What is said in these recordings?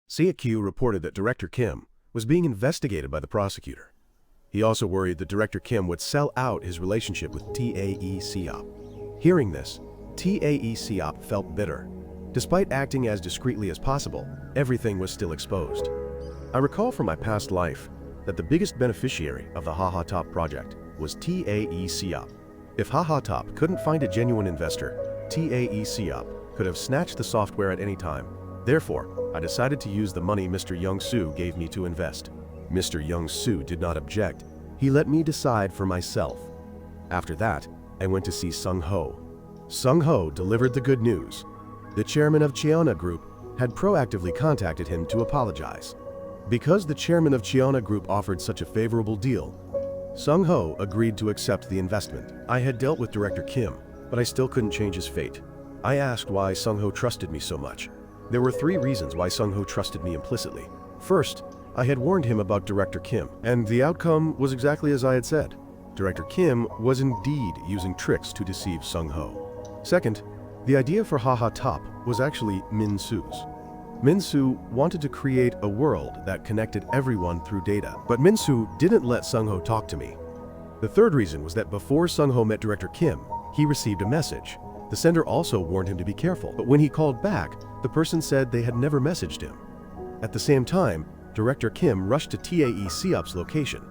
CAQ reported that Director Kim was being investigated by the prosecutor. He also worried that Director Kim would sell out his relationship with TAE Siop. Hearing this, TAE Siop felt bitter. Despite acting as discreetly as possible, everything was still exposed. I recall from my past life that the biggest beneficiary of the HaHaTop project was TAE Siop. If HaHaTop couldn't find a genuine investor, TAE Siop could have snatched the software at any time. Therefore, I decided to use the money Mr. Young-soo gave me to invest. Mr. Young-soo did not object. He let me decide for myself. After that, I went to see Sung-ho. Sung-ho delivered the good news. The chairman of Cheona Group had proactively contacted him to apologize. Because the chairman of Cheona Group offered such a favorable deal, Sung-ho agreed to accept the investment. I had dealt with Director Kim, but I still couldn't change his fate. I asked why Sung-ho trusted me so much. There were 3 reasons why Sung-ho trusted me implicitly. First, I had warned him about Director Kim, and the outcome was exactly as I had said. Director Kim was indeed using tricks to deceive Sung-ho. Second, the idea for HaHaTop was actually Min-soo's. Min-soo wanted to create a world that connected everyone through data, but Min-soo didn't let Sung-ho talk to me. The third reason was that before Sung-ho met Director Kim, he received a message. The sender also warned him to be careful, but when he called back, the person said they had never messaged him. At the same time, Director Kim rushed to TAE Siop's location.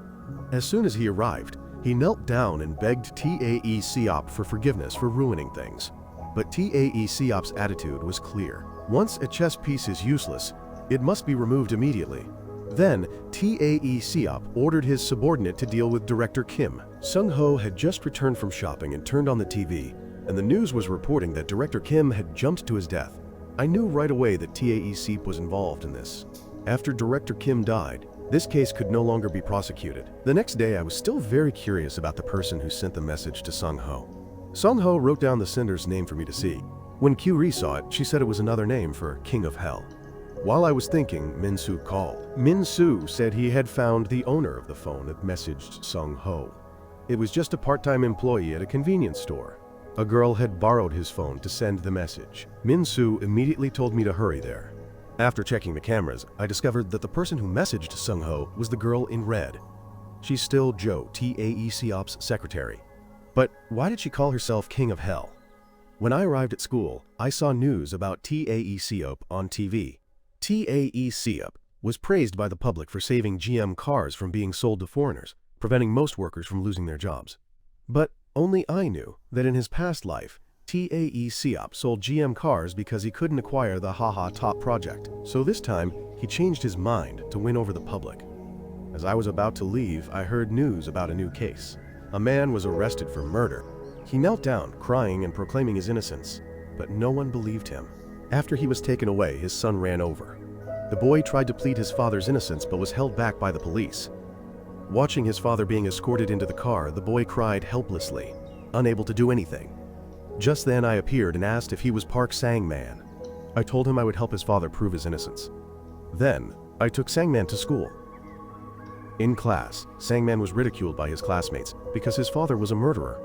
As soon as he arrived, he knelt down and begged TAE Siop for forgiveness for ruining things. But TAE Siop's attitude was clear. Once a chess piece is useless, it must be removed immediately. Then, TAE Siop ordered his subordinate to deal with Director Kim. Sung-ho had just returned from shopping and turned on the TV, and the news was reporting that Director Kim had jumped to his death. I knew right away that TAE Siop was involved in this. After Director Kim died, this case could no longer be prosecuted. The next day, I was still very curious about the person who sent the message to Sung-ho. Sung-ho wrote down the sender's name for me to see. When Q-ri saw it, she said it was another name for King of Hell. While I was thinking, Min-soo called. Min-soo said he had found the owner of the phone that messaged Sung-ho. It was just a part-time employee at a convenience store. A girl had borrowed his phone to send the message. Min-soo immediately told me to hurry there. After checking the cameras, I discovered that the person who messaged Sung-ho was the girl in red. She's still Jo, TAE Siop's secretary. But why did she call herself King of Hell? When I arrived at school, I saw news about TAE Siop on TV. TAE Siop was praised by the public for saving GM cars from being sold to foreigners, preventing most workers from losing their jobs. But only I knew that in his past life, TAE Siop sold GM cars because he couldn't acquire the HaHaTop project. So this time, he changed his mind to win over the public. As I was about to leave, I heard news about a new case. A man was arrested for murder. He knelt down, crying and proclaiming his innocence, but no one believed him. After he was taken away, his son ran over. The boy tried to plead his father's innocence but was held back by the police. Watching his father being escorted into the car, the boy cried helplessly, unable to do anything. Just then I appeared and asked if he was Park Sang-man. I told him I would help his father prove his innocence. Then, I took Sang-man to school. In class, Sang-man was ridiculed by his classmates because his father was a murderer.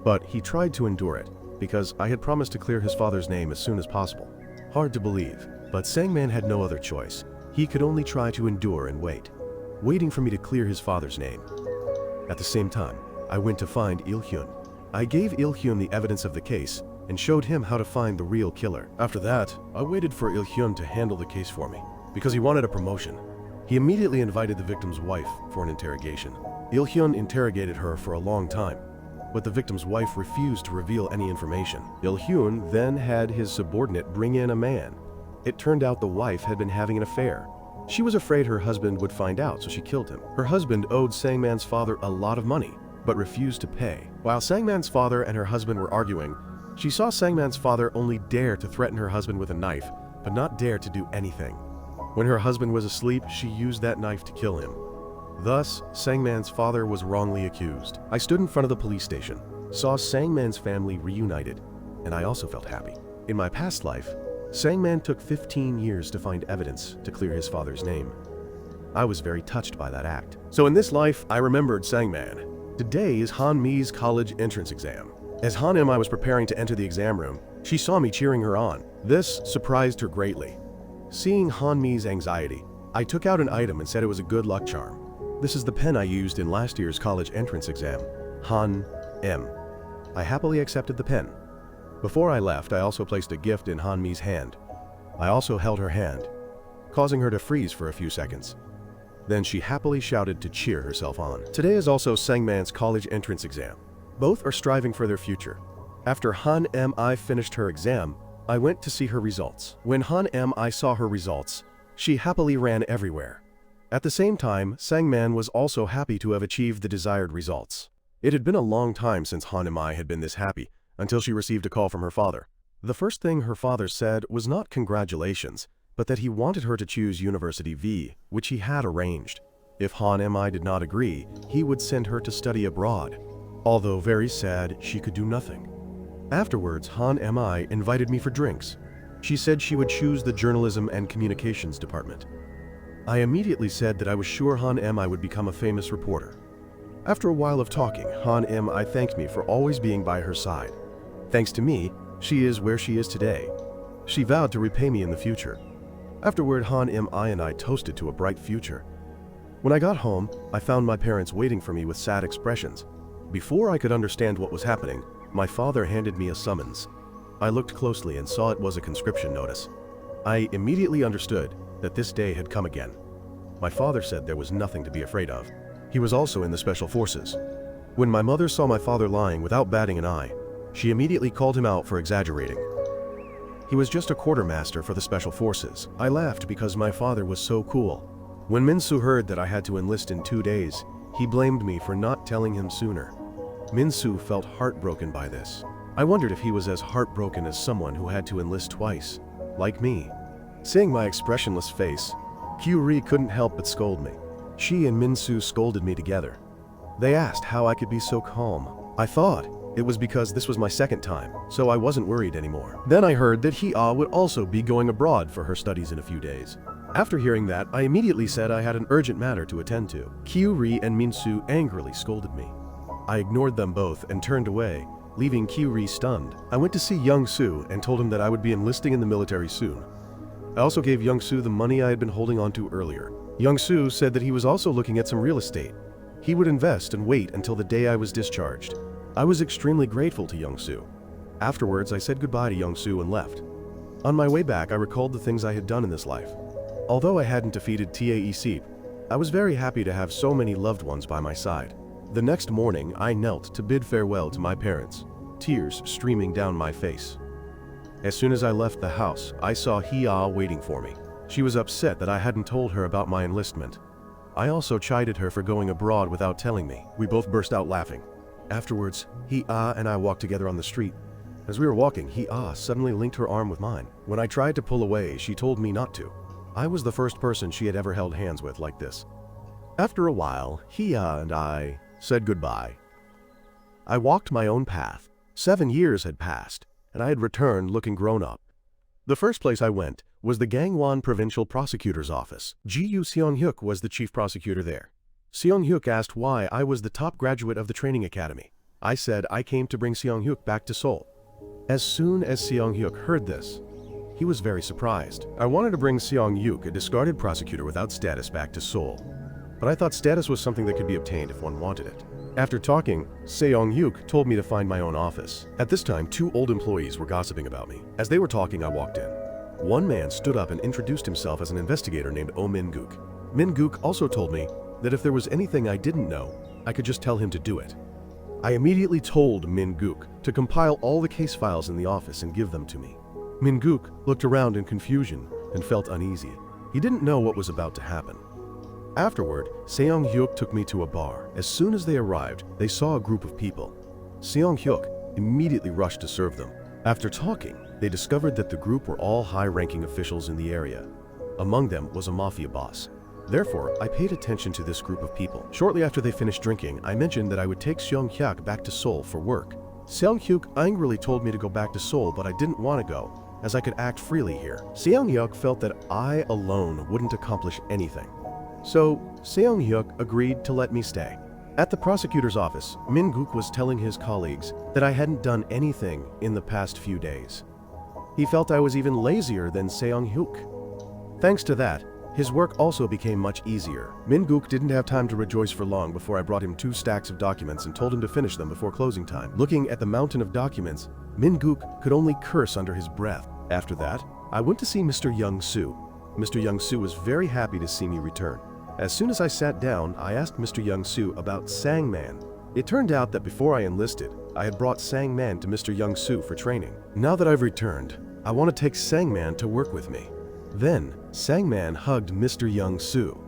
But he tried to endure it because I had promised to clear his father's name as soon as possible. Hard to believe, but Sang-man had no other choice. He could only try to endure and wait, waiting for me to clear his father's name. At the same time, I went to find Il-hyun. I gave Il-hyun the evidence of the case and showed him how to find the real killer. After that, I waited for Il-hyun to handle the case for me because he wanted a promotion. He immediately invited the victim's wife for an interrogation. Il-hyun interrogated her for a long time, but the victim's wife refused to reveal any information. Il-hyun then had his subordinate bring in a man. It turned out the wife had been having an affair. She was afraid her husband would find out, so she killed him. Her husband owed Sang-man's father a lot of money, but refused to pay. While Sang-man's father and her husband were arguing, she saw Sang-man's father only dare to threaten her husband with a knife, but not dare to do anything. When her husband was asleep, she used that knife to kill him. Thus, Sang-man's father was wrongly accused. I stood in front of the police station, saw Sang-man's family reunited, and I also felt happy. In my past life, Sang-man took 15 years to find evidence to clear his father's name. I was very touched by that act. So in this life, I remembered Sang-man. Today is Han-mi's college entrance exam. As Han-im was preparing to enter the exam room, she saw me cheering her on. This surprised her greatly. Seeing Hanmi's anxiety, I took out an item and said it was a good luck charm. This is the pen I used in last year's college entrance exam, Han M. I happily accepted the pen. Before I left, I also placed a gift in Hanmi's hand. I also held her hand, causing her to freeze for a few seconds. Then she happily shouted to cheer herself on. Today is also Sangman's college entrance exam. Both are striving for their future. After Han Mi finished her exam, I went to see her results. When Han Mi saw her results, she happily ran everywhere. At the same time, Sangman was also happy to have achieved the desired results. It had been a long time since Han Mi had been this happy, until she received a call from her father. The first thing her father said was not congratulations, but that he wanted her to choose University V, which he had arranged. If Han Mi did not agree, he would send her to study abroad. Although very sad, she could do nothing. Afterwards, Han Mi invited me for drinks. She said she would choose the Journalism and Communications department. I immediately said that I was sure Han Mi would become a famous reporter. After a while of talking, Han Mi thanked me for always being by her side. Thanks to me, she is where she is today. She vowed to repay me in the future. Afterward, Han Mi and I toasted to a bright future. When I got home, I found my parents waiting for me with sad expressions. Before I could understand what was happening, my father handed me a summons. I looked closely and saw it was a conscription notice. I immediately understood that this day had come again. My father said there was nothing to be afraid of. He was also in the Special Forces. When my mother saw my father lying without batting an eye, she immediately called him out for exaggerating. He was just a quartermaster for the Special Forces. I laughed because my father was so cool. When Min-soo heard that I had to enlist in 2 days, he blamed me for not telling him sooner. Min-soo felt heartbroken by this. I wondered if he was as heartbroken as someone who had to enlist twice, like me. Seeing my expressionless face, Kyu-ri couldn't help but scold me. She and Min-soo scolded me together. They asked how I could be so calm. I thought it was because this was my second time, so I wasn't worried anymore. Then I heard that Hee-ah would also be going abroad for her studies in a few days. After hearing that, I immediately said I had an urgent matter to attend to. Kyu-ri and Min-soo angrily scolded me. I ignored them both and turned away, leaving Kyu-ri stunned. I went to see Young-soo and told him that I would be enlisting in the military soon. I also gave Young-soo the money I had been holding on to earlier. Young-soo said that he was also looking at some real estate. He would invest and wait until the day I was discharged. I was extremely grateful to Young-soo. Afterwards, I said goodbye to Young-soo and left. On my way back, I recalled the things I had done in this life. Although I hadn't defeated TAEC, I was very happy to have so many loved ones by my side. The next morning, I knelt to bid farewell to my parents, tears streaming down my face. As soon as I left the house, I saw Hee-ah waiting for me. She was upset that I hadn't told her about my enlistment. I also chided her for going abroad without telling me. We both burst out laughing. Afterwards, Hee-ah and I walked together on the street. As we were walking, Hee-ah suddenly linked her arm with mine. When I tried to pull away, she told me not to. I was the first person she had ever held hands with like this. After a while, Hee-ah and I said goodbye. I walked my own path. 7 years had passed, and I had returned looking grown up. The first place I went was the Gangwon Provincial Prosecutor's Office. Ji-yu Seong-hyuk was the chief prosecutor there. Seong-hyuk asked why I was the top graduate of the training academy. I said I came to bring Seong-hyuk back to Seoul. As soon as Seong-hyuk heard this, he was very surprised. I wanted to bring Seong-hyuk, a discarded prosecutor without status, back to Seoul. But I thought status was something that could be obtained if one wanted it. After talking, Seong-hyuk told me to find my own office. At this time, 2 old employees were gossiping about me. As they were talking, I walked in. One man stood up and introduced himself as an investigator named Oh Min-guk. Min-guk also told me that if there was anything I didn't know, I could just tell him to do it. I immediately told Min-guk to compile all the case files in the office and give them to me. Min-guk looked around in confusion and felt uneasy. He didn't know what was about to happen. Afterward, Seong-hyuk took me to a bar. As soon as they arrived, they saw a group of people. Seong-hyuk immediately rushed to serve them. After talking, they discovered that the group were all high-ranking officials in the area. Among them was a mafia boss. Therefore, I paid attention to this group of people. Shortly after they finished drinking, I mentioned that I would take Seong-hyuk back to Seoul for work. Seong-hyuk angrily told me to go back to Seoul, but I didn't want to go, as I could act freely here. Seong-hyuk felt that I alone wouldn't accomplish anything. So, Seong-hyuk agreed to let me stay. At the prosecutor's office, Min-guk was telling his colleagues that I hadn't done anything in the past few days. He felt I was even lazier than Seong-hyuk. Thanks to that, his work also became much easier. Min Gook didn't have time to rejoice for long before I brought him 2 stacks of documents and told him to finish them before closing time. Looking at the mountain of documents, Min Gook could only curse under his breath. After that, I went to see Mr. Young Soo. Mr. Young Soo was very happy to see me return. As soon as I sat down, I asked Mr. Young Soo about Sangman. It turned out that before I enlisted, I had brought Sangman to Mr. Young Soo for training. Now that I've returned, I want to take Sangman to work with me. Then, Sangman hugged Mr. Young Soo.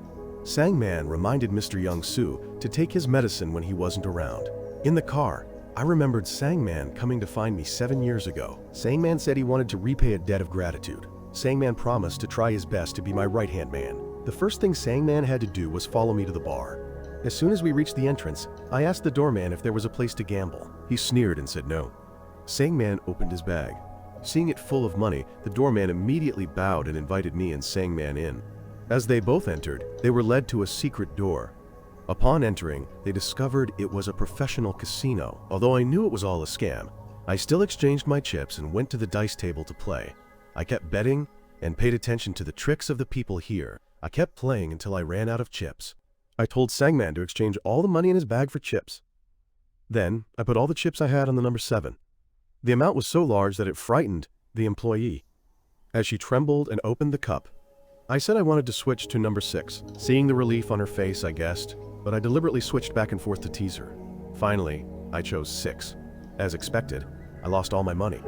Sangman reminded Mr. Young Soo to take his medicine when he wasn't around. In the car, I remembered Sangman coming to find me 7 years ago. Sangman said he wanted to repay a debt of gratitude. Sangman promised to try his best to be my right-hand man. The first thing Sangman had to do was follow me to the bar. As soon as we reached the entrance, I asked the doorman if there was a place to gamble. He sneered and said no. Sangman opened his bag. Seeing it full of money, the doorman immediately bowed and invited me and Sangman in. As they both entered, they were led to a secret door. Upon entering, they discovered it was a professional casino. Although I knew it was all a scam, I still exchanged my chips and went to the dice table to play. I kept betting and paid attention to the tricks of the people here. I kept playing until I ran out of chips. I told Sangman to exchange all the money in his bag for chips. Then, I put all the chips I had on the number 7. The amount was so large that it frightened the employee. As she trembled and opened the cup, I said I wanted to switch to number 6. Seeing the relief on her face, I guessed, but I deliberately switched back and forth to tease her. Finally, I chose 6. As expected, I lost all my money.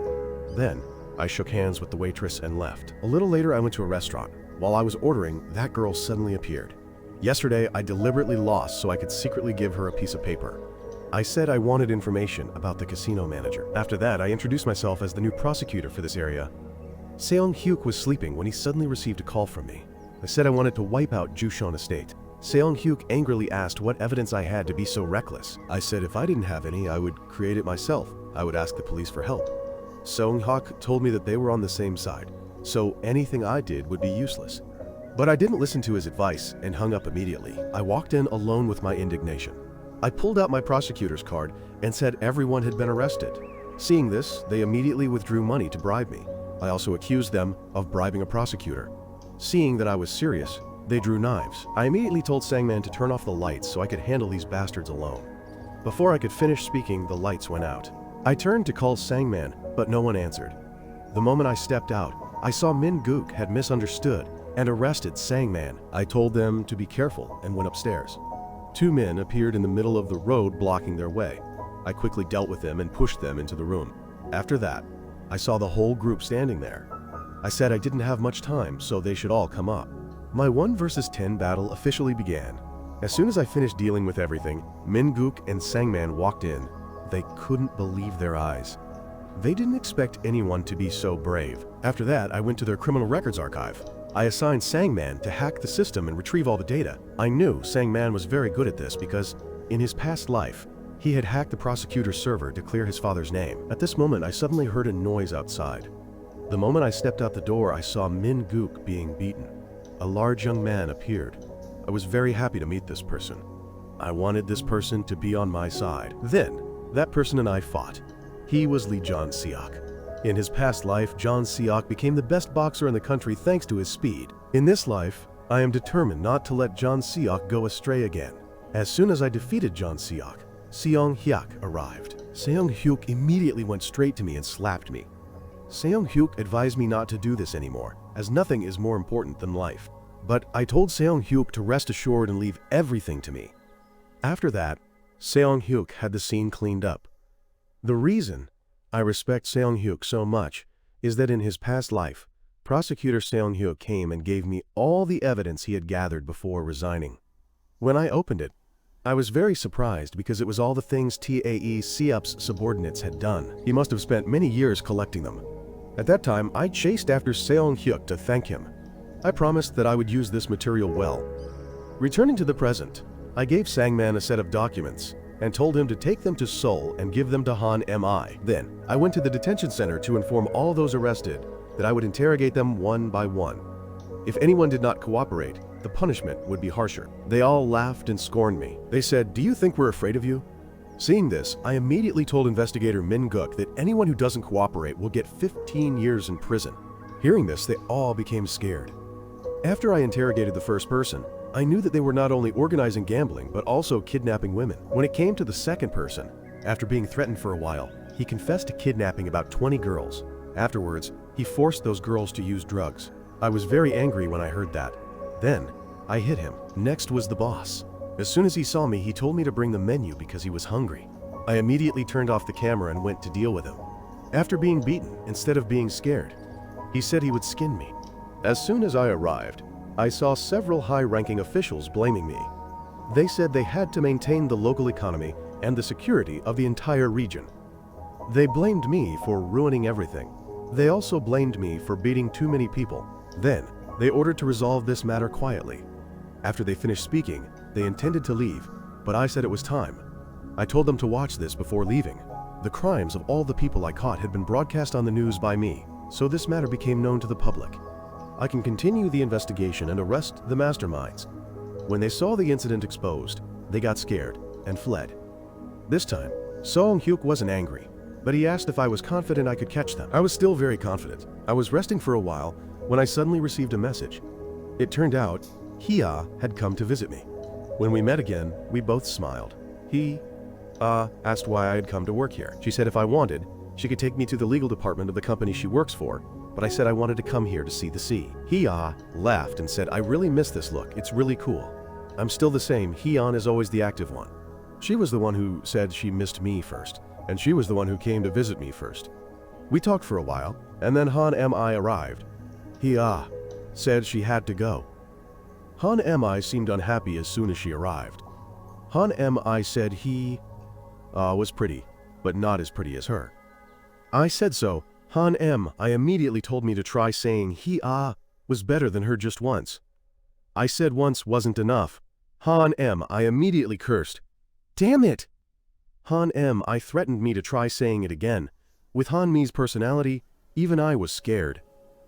Then, I shook hands with the waitress and left. A little later, I went to a restaurant. While I was ordering, that girl suddenly appeared. Yesterday, I deliberately lost so I could secretly give her a piece of paper. I said I wanted information about the casino manager. After that, I introduced myself as the new prosecutor for this area. Seong-hyuk was sleeping when he suddenly received a call from me. I said I wanted to wipe out Jushon Estate. Seong-hyuk angrily asked what evidence I had to be so reckless. I said if I didn't have any, I would create it myself. I would ask the police for help. Seong-hyuk told me that they were on the same side, so anything I did would be useless. But I didn't listen to his advice and hung up immediately. I walked in alone with my indignation. I pulled out my prosecutor's card and said everyone had been arrested. Seeing this, they immediately withdrew money to bribe me. I also accused them of bribing a prosecutor. Seeing that I was serious, they drew knives. I immediately told Sangman to turn off the lights so I could handle these bastards alone. Before I could finish speaking, the lights went out. I turned to call Sangman, but no one answered. The moment I stepped out, I saw Min Gook had misunderstood and arrested Sangman. I told them to be careful and went upstairs. 2 men appeared in the middle of the road blocking their way. I quickly dealt with them and pushed them into the room. After that, I saw the whole group standing there. I said I didn't have much time, so they should all come up. My 1 versus 10 battle officially began. As soon as I finished dealing with everything, Min Gook and Sangman walked in. They couldn't believe their eyes. They didn't expect anyone to be so brave. After that, I went to their criminal records archive. I assigned Sangman to hack the system and retrieve all the data. I knew Sangman was very good at this because, in his past life, he had hacked the prosecutor's server to clear his father's name. At this moment, I suddenly heard a noise outside. The moment I stepped out the door, I saw Min Gook being beaten. A large young man appeared. I was very happy to meet this person. I wanted this person to be on my side. Then, that person and I fought. He was Lee John-seok. In his past life, John-seok became the best boxer in the country thanks to his speed. In this life, I am determined not to let John-seok go astray again. As soon as I defeated John-seok, Seong-hyuk arrived. Seong-hyuk immediately went straight to me and slapped me. Seong-hyuk advised me not to do this anymore, as nothing is more important than life. But I told Seong-hyuk to rest assured and leave everything to me. After that, Seong-hyuk had the scene cleaned up. The reason I respect Seong-hyuk so much is that in his past life, Prosecutor Seong-hyuk came and gave me all the evidence he had gathered before resigning. When I opened it, I was very surprised because it was all the things TAE Seop's subordinates had done. He must have spent many years collecting them. At that time, I chased after Seong-hyuk to thank him. I promised that I would use this material well. Returning to the present, I gave Sangman a set of documents and told him to take them to Seoul and give them to Han Mi. Then, I went to the detention center to inform all those arrested that I would interrogate them one by one. If anyone did not cooperate, the punishment would be harsher. They all laughed and scorned me. They said, "Do you think we're afraid of you?" Seeing this, I immediately told investigator Min Gook that anyone who doesn't cooperate will get 15 years in prison. Hearing this, they all became scared. After I interrogated the first person, I knew that they were not only organizing gambling, but also kidnapping women. When it came to the second person, after being threatened for a while, he confessed to kidnapping about 20 girls. Afterwards, he forced those girls to use drugs. I was very angry when I heard that. Then, I hit him. Next was the boss. As soon as he saw me, he told me to bring the menu because he was hungry. I immediately turned off the camera and went to deal with him. After being beaten, instead of being scared, he said he would skin me. As soon as I arrived, I saw several high-ranking officials blaming me. They said they had to maintain the local economy and the security of the entire region. They blamed me for ruining everything. They also blamed me for beating too many people. Then, they ordered to resolve this matter quietly. After they finished speaking, they intended to leave, but I said it was time. I told them to watch this before leaving. The crimes of all the people I caught had been broadcast on the news by me, so this matter became known to the public. I can continue the investigation and arrest the masterminds. When they saw the incident exposed, they got scared and fled. This time, Song-hyuk wasn't angry, but he asked if I was confident I could catch them. I was still very confident. I was resting for a while when I suddenly received a message. It turned out, Hia had come to visit me. When we met again, we both smiled. He asked why I had come to work here. She said if I wanted, she could take me to the legal department of the company she works for, but I said I wanted to come here to see the sea. Hia laughed and said, I really miss this look, it's really cool. I'm still the same, Hyun is always the active one. She was the one who said she missed me first, and she was the one who came to visit me first. We talked for a while, and then Han Mi arrived. Hia said she had to go. Han Mi seemed unhappy as soon as she arrived. Han Mi said he was pretty, but not as pretty as her. I said so. Han Mi immediately told me to try saying he was better than her just once. I said once wasn't enough. Han Mi immediately cursed. Damn it! Han Mi threatened me to try saying it again. With Han Mi's personality, even I was scared.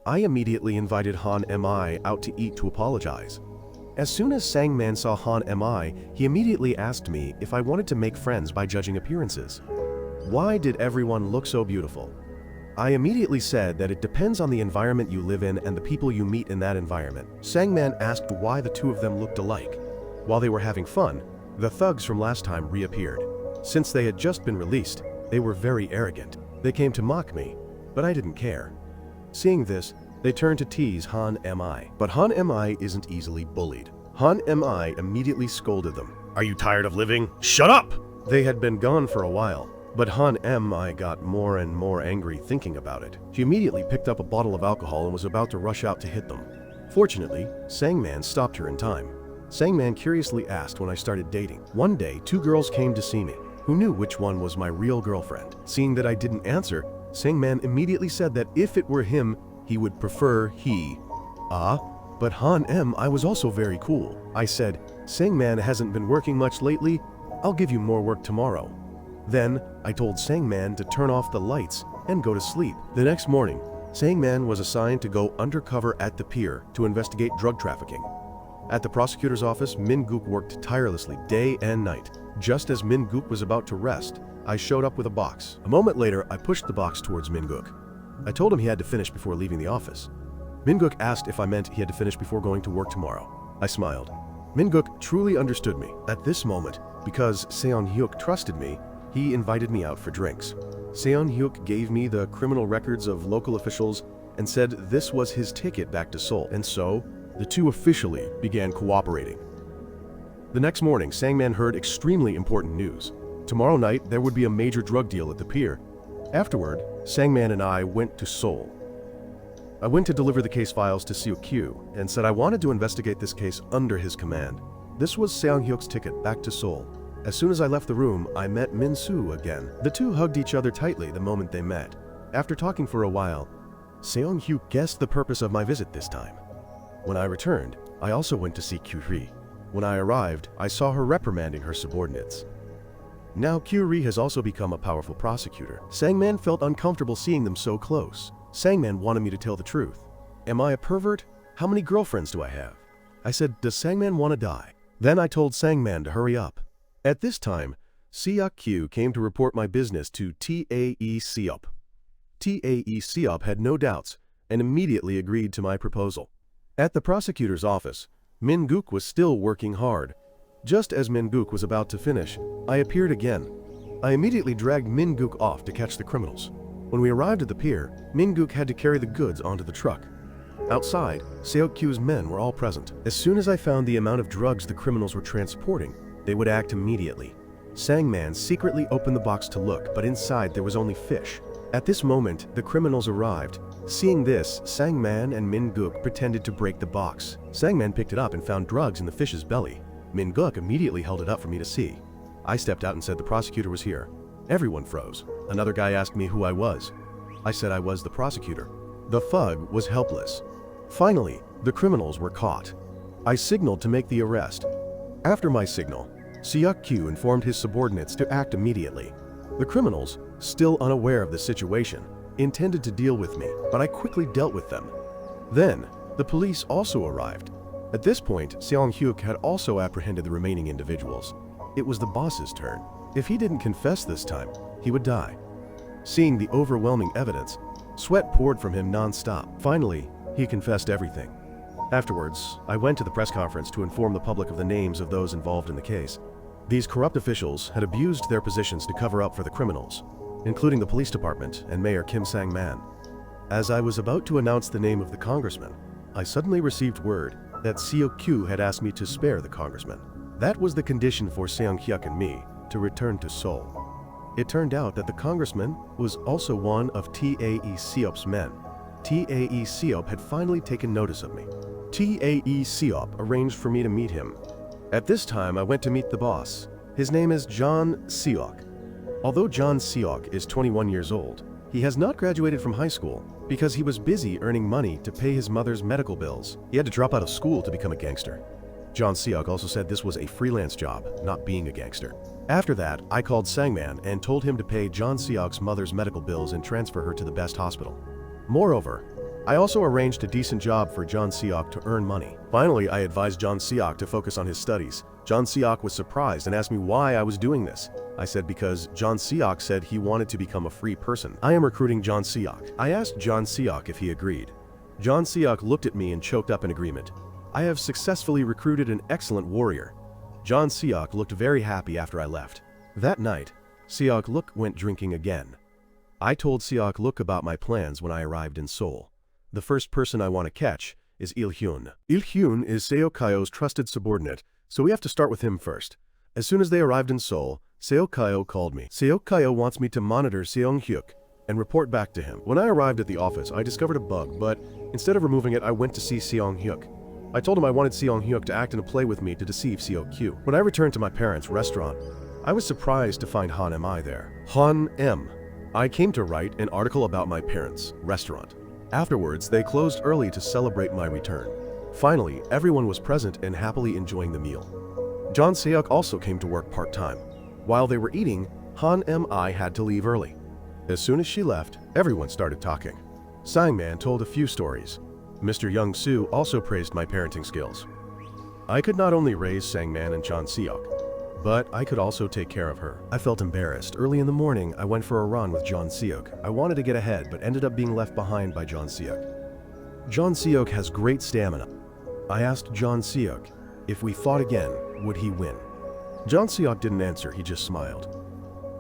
I immediately invited Han Mi out to eat to apologize. As soon as Sangman saw Han Mi, he immediately asked me if I wanted to make friends by judging appearances. Why did everyone look so beautiful? I immediately said that it depends on the environment you live in and the people you meet in that environment. Sangman asked why the two of them looked alike. While they were having fun, the thugs from last time reappeared. Since they had just been released, they were very arrogant. They came to mock me, but I didn't care. Seeing this, they turned to tease Han Mi. But Han Mi isn't easily bullied. Han Mi immediately scolded them. Are you tired of living? Shut up! They had been gone for a while, but Han Mi got more and more angry thinking about it. She immediately picked up a bottle of alcohol and was about to rush out to hit them. Fortunately, Sangman stopped her in time. Sangman curiously asked when I started dating. One day, two girls came to see me. Who knew which one was my real girlfriend? Seeing that I didn't answer, Sangman immediately said that if it were him, he would prefer he. But Han Mi was also very cool. I said, Sangman hasn't been working much lately. I'll give you more work tomorrow. Then, I told Sangman to turn off the lights and go to sleep. The next morning, Sangman was assigned to go undercover at the pier to investigate drug trafficking. At the prosecutor's office, Min-guk worked tirelessly day and night. Just as Min-guk was about to rest, I showed up with a box. A moment later, I pushed the box towards Min-guk. I told him he had to finish before leaving the office. Min-guk asked if I meant he had to finish before going to work tomorrow. I smiled. Min-guk truly understood me. At this moment, because Seon-hyuk trusted me, he invited me out for drinks. Seon-hyuk gave me the criminal records of local officials and said this was his ticket back to Seoul, and so the two officially began cooperating. The next morning, Sangman heard extremely important news. Tomorrow night, there would be a major drug deal at the pier. Afterward, Sangman and I went to Seoul. I went to deliver the case files to Seok-kyu and said I wanted to investigate this case under his command. This was Seon-hyuk's ticket back to Seoul. As soon as I left the room, I met Min-soo again. The two hugged each other tightly the moment they met. After talking for a while, Seon-hyuk guessed the purpose of my visit this time. When I returned, I also went to see Kyu-ri. When I arrived, I saw her reprimanding her subordinates. Now Kyu-ri has also become a powerful prosecutor. Sangman felt uncomfortable seeing them so close. Sangman wanted me to tell the truth. Am I a pervert? How many girlfriends do I have? I said, does Sangman want to die? Then I told Sangman to hurry up. At this time, Seok-kyu came to report my business to Tae Seop. Tae Seop had no doubts and immediately agreed to my proposal. At the prosecutor's office, Min Guk was still working hard. Just as Min Guk was about to finish, I appeared again. I immediately dragged Min Guk off to catch the criminals. When we arrived at the pier, Min Guk had to carry the goods onto the truck. Outside, Seok-kyu's men were all present. As soon as I found the amount of drugs the criminals were transporting, they would act immediately. Sang-man secretly opened the box to look, but inside there was only fish. At this moment, the criminals arrived. Seeing this, Sang-man and Min Guk pretended to break the box. Sang-man picked it up and found drugs in the fish's belly. Min Guk immediately held it up for me to see. I stepped out and said the prosecutor was here. Everyone froze. Another guy asked me who I was. I said I was the prosecutor. The thug was helpless. Finally, the criminals were caught. I signaled to make the arrest. After my signal, Seok-kyu informed his subordinates to act immediately. The criminals, still unaware of the situation, intended to deal with me, but I quickly dealt with them. Then, the police also arrived. At this point, Seong-hyuk had also apprehended the remaining individuals. It was the boss's turn. If he didn't confess this time, he would die. Seeing the overwhelming evidence, sweat poured from him non-stop. Finally, he confessed everything. Afterwards, I went to the press conference to inform the public of the names of those involved in the case. These corrupt officials had abused their positions to cover up for the criminals, including the police department and Mayor Kim Sang-man. As I was about to announce the name of the congressman, I suddenly received word that Seok-kyu had asked me to spare the congressman. That was the condition for Seong-hyuk and me to return to Seoul. It turned out that the congressman was also one of Tae Seop's men. Tae Seop had finally taken notice of me. Tae Seop arranged for me to meet him. At this time, I went to meet the boss. His name is John Seok. Although John Seok is 21 years old, he has not graduated from high school because he was busy earning money to pay his mother's medical bills. He had to drop out of school to become a gangster. John Seok also said this was a freelance job, not being a gangster. After that, I called Sang-man and told him to pay John Seok's mother's medical bills and transfer her to the best hospital. Moreover, I also arranged a decent job for John Seok to earn money. Finally, I advised John Seok to focus on his studies. John Seok was surprised and asked me why I was doing this. I said because John Seok said he wanted to become a free person. I am recruiting John Seok. I asked John Seok if he agreed. John Seok looked at me and choked up in agreement. I have successfully recruited an excellent warrior. John Seok looked very happy after I left. That night, Seok-luk went drinking again. I told Seok-luk about my plans when I arrived in Seoul. The first person I want to catch is Il-hyun. Il-hyun is Seok-kyo's trusted subordinate, so we have to start with him first. As soon as they arrived in Seoul, Seok-kyo called me. Seok-kyo wants me to monitor Seong-hyuk and report back to him. When I arrived at the office, I discovered a bug, but instead of removing it, I went to see Seong-hyuk. I told him I wanted Seong-hyuk to act in a play with me to deceive Seok-kyu. When I returned to my parents' restaurant, I was surprised to find Han M.I. there. Han M. I came to write an article about my parents' restaurant. Afterwards, they closed early to celebrate my return. Finally, everyone was present and happily enjoying the meal. John Seok also came to work part-time. While they were eating, Han M.I. had to leave early. As soon as she left, everyone started talking. Sang-man told a few stories. Mr. Young-soo also praised my parenting skills. I could not only raise Sang-man and John Seok, but I could also take care of her. I felt embarrassed. Early in the morning, I went for a run with John Seok. I wanted to get ahead, but ended up being left behind by John Seok. John Seok has great stamina. I asked John Seok if we fought again, would he win? John Seok didn't answer, he just smiled.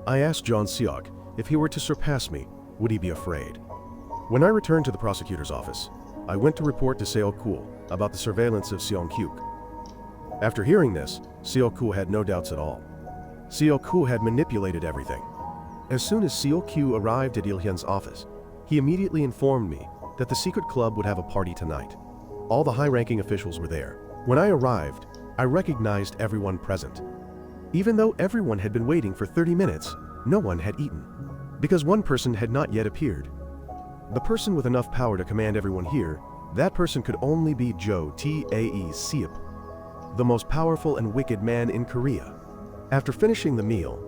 I asked John Seok if he were to surpass me, would he be afraid? When I returned to the prosecutor's office, I went to report to Seok-kyu about the surveillance of Seong-hyuk. After hearing this, Seok-kyu had no doubts at all. Seok-kyu had manipulated everything. As soon as Seok-kyu arrived at Il-hyun's office, he immediately informed me that the secret club would have a party tonight. All the high-ranking officials were there. When I arrived, I recognized everyone present. Even though everyone had been waiting for 30 minutes, no one had eaten, because one person had not yet appeared. The person with enough power to command everyone here, that person could only be Jo Tae Seop, the most powerful and wicked man in Korea. After finishing the meal,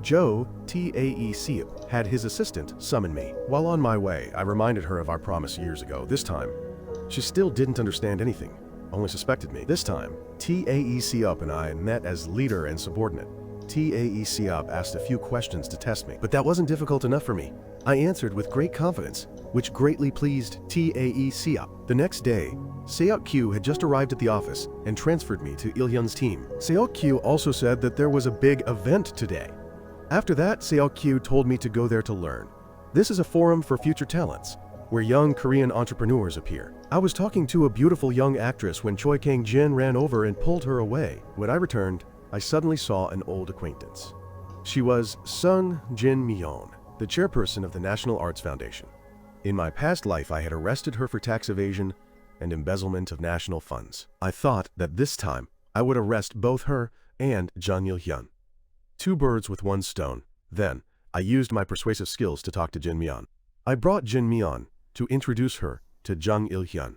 Jo Tae Seop had his assistant summon me. While on my way, I reminded her of our promise years ago. This time, she still didn't understand anything, only suspected me. This time, Tae Seop and I met as leader and subordinate. Tae Seop asked a few questions to test me, but that wasn't difficult enough for me. I answered with great confidence, which greatly pleased TAE Seok. The next day, Seok Kyu had just arrived at the office and transferred me to Il-hyun's team. Seok Kyu also said that there was a big event today. After that, Seok Kyu told me to go there to learn. This is a forum for future talents, where young Korean entrepreneurs appear. I was talking to a beautiful young actress when Choi Kang-jin ran over and pulled her away. When I returned, I suddenly saw an old acquaintance. She was Sung Jin Myeon, the chairperson of the National Arts Foundation. In my past life, I had arrested her for tax evasion and embezzlement of national funds. I thought that this time I would arrest both her and Jung Il-hyun. Two birds with one stone. Then, I used my persuasive skills to talk to Jin Myeon. I brought Jin Myeon to introduce her to Jung Il-hyun.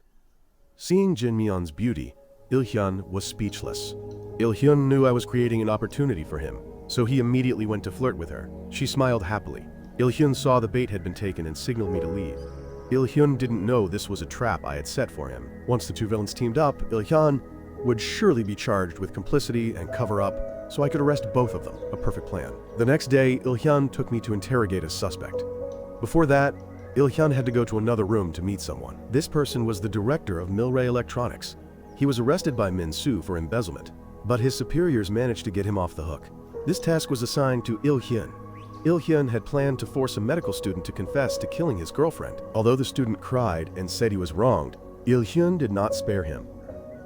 Seeing Jin Myeon's beauty, Il-hyun was speechless. Il-hyun knew I was creating an opportunity for him, so he immediately went to flirt with her. She smiled happily. Il-hyun saw the bait had been taken and signaled me to leave. Il-hyun didn't know this was a trap I had set for him. Once the two villains teamed up, Il-hyun would surely be charged with complicity and cover-up, so I could arrest both of them. A perfect plan. The next day, Il-hyun took me to interrogate a suspect. Before that, Il-hyun had to go to another room to meet someone. This person was the director of Milray Electronics. He was arrested by Min-soo for embezzlement, but his superiors managed to get him off the hook. This task was assigned to Il-hyun. Il-hyun had planned to force a medical student to confess to killing his girlfriend. Although the student cried and said he was wronged, Il-hyun did not spare him.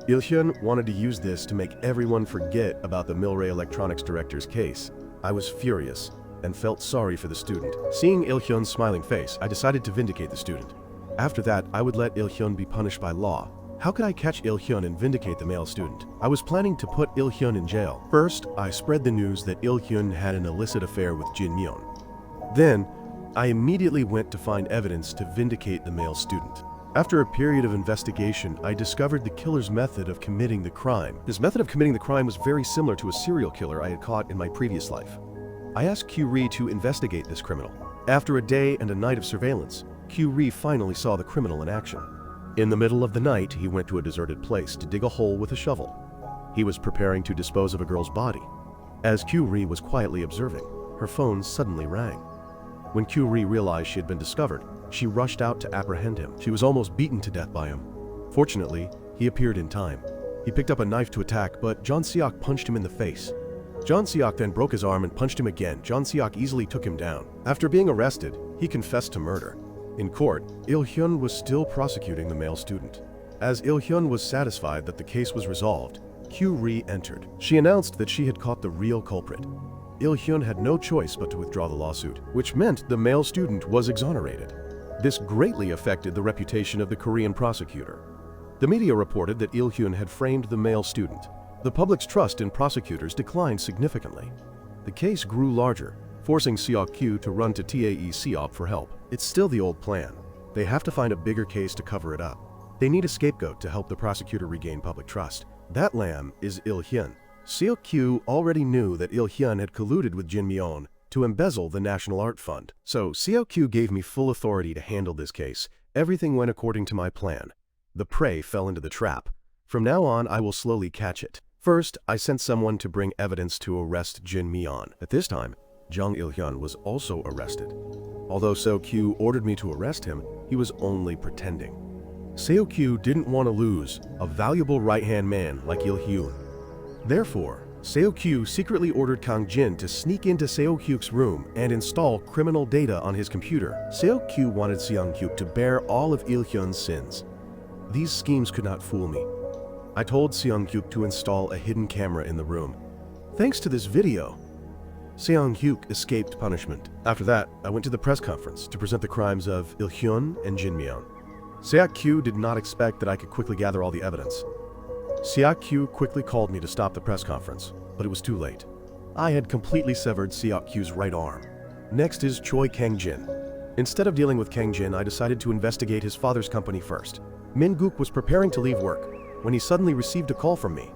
Il-hyun wanted to use this to make everyone forget about the Milray Electronics director's case. I was furious and felt sorry for the student. Seeing Il-hyun's smiling face, I decided to vindicate the student. After that, I would let Il-hyun be punished by law. How could I catch Il-hyun and vindicate the male student? I was planning to put Il-hyun in jail. First, I spread the news that Il-hyun had an illicit affair with Jin Myeon. Then, I immediately went to find evidence to vindicate the male student. After a period of investigation, I discovered the killer's method of committing the crime. His method of committing the crime was very similar to a serial killer I had caught in my previous life. I asked Q-Ri to investigate this criminal. After a day and a night of surveillance, Q-Ri finally saw the criminal in action. In the middle of the night, he went to a deserted place to dig a hole with a shovel. He was preparing to dispose of a girl's body. As Q-Ri was quietly observing, her phone suddenly rang. When Q-Ri realized she had been discovered, she rushed out to apprehend him. She was almost beaten to death by him. Fortunately, he appeared in time. He picked up a knife to attack, but John Seok punched him in the face. John Seok then broke his arm and punched him again. John Seok easily took him down. After being arrested, he confessed to murder. In court, Il-hyun was still prosecuting the male student. As Il-hyun was satisfied that the case was resolved, Q-Ri entered. She announced that she had caught the real culprit. Il-hyun had no choice but to withdraw the lawsuit, which meant the male student was exonerated. This greatly affected the reputation of the Korean prosecutor. The media reported that Il-hyun had framed the male student. The public's trust in prosecutors declined significantly. The case grew larger, forcing Seok Kyu to run to TAE Seop for help. It's still the old plan. They have to find a bigger case to cover it up. They need a scapegoat to help the prosecutor regain public trust. That lamb is Il-hyun. Seok Kyu already knew that Il-hyun had colluded with Jin Myeon to embezzle the National Art Fund. So Seok Kyu gave me full authority to handle this case. Everything went according to my plan. The prey fell into the trap. From now on, I will slowly catch it. First, I sent someone to bring evidence to arrest Jin Myeon. At this time, Jung Il-hyun was also arrested. Although Seok Kyu ordered me to arrest him, he was only pretending. Seok Kyu didn't want to lose a valuable right-hand man like Il-hyun. Therefore, Seok Kyu secretly ordered Kang Jin to sneak into Seok Kyuk's room and install criminal data on his computer. Seok Kyu wanted Seong Kyuk to bear all of Il-hyun's sins. These schemes could not fool me. I told Seong Kyuk to install a hidden camera in the room. Thanks to this video, Seong Kyuk escaped punishment. After that, I went to the press conference to present the crimes of Il-hyun and Jin Myeon. Seok Kyu did not expect that I could quickly gather all the evidence. Seok Kyu quickly called me to stop the press conference, but it was too late. I had completely severed Seok Kyu's right arm. Next is Choi Kang-jin. Instead of dealing with Kang-jin, I decided to investigate his father's company first. Min-guk was preparing to leave work when he suddenly received a call from me.